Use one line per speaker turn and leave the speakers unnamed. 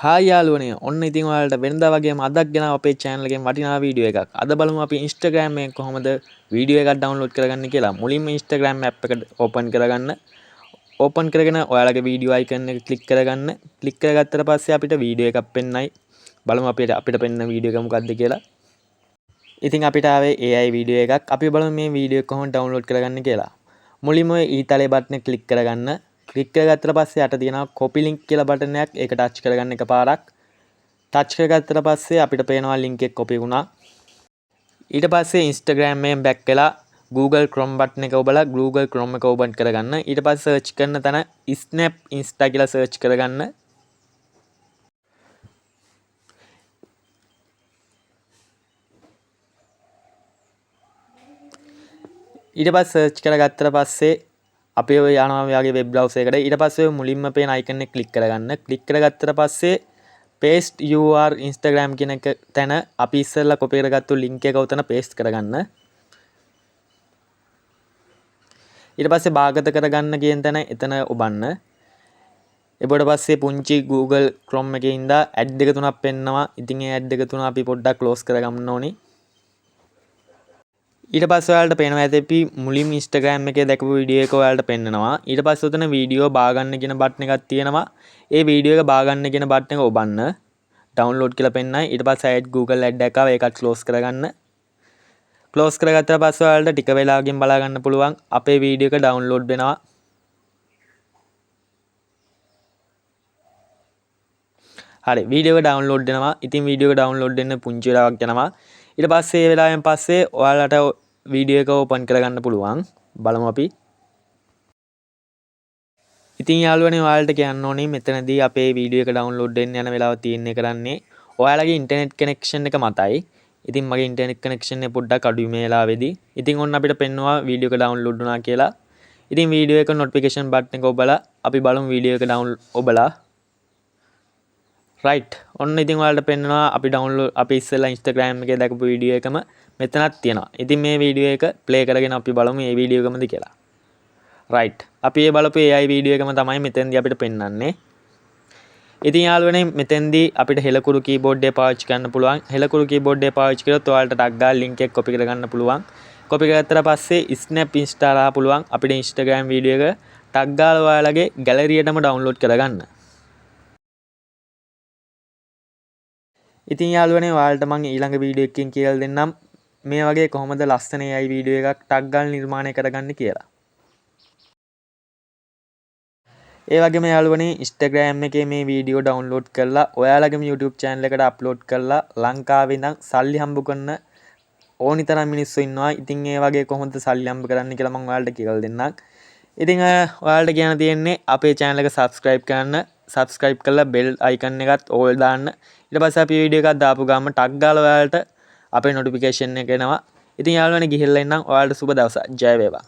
Hi යාළුවනේ ඔන්න ඉතින් ඔයාලට වෙනදා වගේම අදක් ගෙන අපේ channel එකෙන් වටිනා වීඩියෝ එකක්. අද බලමු අපි Instagram එකෙන් කොහොමද වීඩියෝ එකක් download කරගන්නේ කියලා. මුලින්ම Instagram app එක open කරගන්න. open කරගෙන ඔයාලගේ වීඩියෝ icon එක click කරගන්න. click කරගත්තට පස්සේ අපිට වීඩියෝ එකක් පෙන්නයි. බලමු අපිට පෙන්න වීඩියෝ එක මොකක්ද කියලා. ඉතින් අපිට ආවේ AI වීඩියෝ එකක්. අපි බලමු මේ වීඩියෝ එක කොහොමද download කරගන්නේ කියලා. මුලින්ම ඊතලේ බටන් එක click කරගන්න. ක්ලික් කරගත්තට පස්සේ යට තියෙනවා copy link කියලා බටන් එකක්. ඒක ටච් කරගන්න එකපාරක්. ටච් කරගත්තට පස්සේ අපිට පේනවා link එක copy වුණා. ඊට පස්සේ Instagram එකෙන් back වෙලා Google Chrome බටන් එක ඔබලා Google Chrome එක open කරගන්න. ඊට පස්සේ search කරන තැන Snap Insta කියලා search කරගන්න. ඊට පස්සේ search කරගත්තට පස්සේ අපි ඔය යනවා ඔයාගේ web browser එකට. ඊට පස්සේ මුලින්ම පේන icon එක click කරගන්න. click කරගත්තට පස්සේ paste your Instagram කියන එක තැන අපි ඉස්සෙල්ලා copy කරගත්තු link එක උතන paste කරගන්න. ඊට පස්සේ භාගත කරගන්න කියන තැන එතන ඔබන්න. ඊට පස්සේ පුංචි Google Chrome එකේ ඉඳලා ad දෙක තුනක් පෙන්නනවා. ඉතින් ඒ ad දෙක තුන අපි පොඩ්ඩක් close කරගන්න ඕනේ. ඊට පස්සේ ඔයාලට පේනවා ඇති මුලින්ම Instagram එකේ දැකපු වීඩියෝ එක ඔයාලට පෙන්නනවා. ඊට පස්සේ උතන වීඩියෝ බාගන්න කියන බටන් එකක් තියෙනවා. ඒ වීඩියෝ එක බාගන්න කියන බටන් එක ඔබන්න. download කියලා පෙන්නයි. ඊට පස්සේ add Google ad එකක් ආවා. ඒකත් close කරගන්න. close කරගත්තා පස්සේ ඔයාලට ටික වෙලාවකින් බලා ගන්න පුළුවන් අපේ වීඩියෝ එක download වෙනවා. හරි වීඩියෝ එක download වෙනවා. ඉතින් වීඩියෝ එක download වෙන්න පුංචි වෙලාවක් යනවා. ඊට පස්සේ ඒ වෙලාවෙන් පස්සේ ඔයාලට වීඩියෝ එක ඕපන් කරගන්න පුළුවන්. බලමු අපි. ඉතින් යාළුවනේ ඔයාලට කියන්න ඕනේ මෙතනදී අපේ වීඩියෝ එක download වෙන්න යන වෙලාව තියෙන්නේ කරන්නේ ඔයාලගේ ඉන්ටර්නෙට් කනෙක්ෂන් එක මතයි. ඉතින් මගේ ඉන්ටර්නෙට් කනෙක්ෂන් එක පොඩ්ඩක් අඩුයි මේ වෙලාවේදී. ඉතින් ඔන්න අපිට පෙන්නවා වීඩියෝ එක download වුණා කියලා. ඉතින් වීඩියෝ එක notification button එක ඔබලා අපි බලමු වීඩියෝ එක download ඔබලා right ඔන්න ඉතින් ඔයාලට පෙන්නනවා අපි ඉස්සෙල්ලා Instagram එකේ දැකපු වීඩියෝ එකම මෙතනක් තියෙනවා. ඉතින් මේ වීඩියෝ එක play කරගෙන අපි බලමු මේ වීඩියෝ එකමද කියලා. right අපි මේ බලපු AI වීඩියෝ එකම තමයි මෙතෙන්දී අපිට පෙන්වන්නේ. ඉතින් යාළුවනේ මෙතෙන්දී අපිට හෙලකුරු keyboard එක පාවිච්චි කරන්න පුළුවන්. හෙලකුරු keyboard එක පාවිච්චි කරොත් ඔයාලට ටක් ගාලා link එක copy කරගන්න පුළුවන්. copy කරගත්තට පස්සේ Snap Insta හරහා පුළුවන් අපිට Instagram වීඩියෝ එක ටක් ගාලා ඔයාලගේ gallery එකටම download කරගන්න. ඉතින් යාළුවනේ ඔයාලට මම ඊළඟ වීඩියෝ එකකින් කියලා දෙන්නම් මේ වගේ කොහොමද ලස්සන AI වීඩියෝ එකක් ටක් ගාලා නිර්මාණය කරගන්න කියලා. ඒ වගේම යාළුවනේ Instagram එකේ මේ වීඩියෝ download කරලා ඔයාලගේම YouTube channel එකට upload කරලා ලංකාවේ ඉඳන් සල්ලි හම්බ කරන ඕනි තරම් මිනිස්සු ඉන්නවා. ඉතින් ඒ වගේ කොහොමද සල්ලි හම්බ කරන්න කියලා මම ඔයාලට කියලා දෙන්නම්. ඉතින් ඔයාලට කියන්න තියෙන්නේ අපේ channel එක subscribe කරන්න. subscribe කරලා bell icon එකත් all දාන්න. ඊට පස්සේ අපි වීඩියෝ එකක් දාපු ගමන් ටක් ගාලා ඔයාලට අපේ notification එක එනවා. ඉතින් යාළුවනේ ගිහිල්ලා ඉන්නම්. ඔයාලට සුබ දවසක්. ජය වේවා.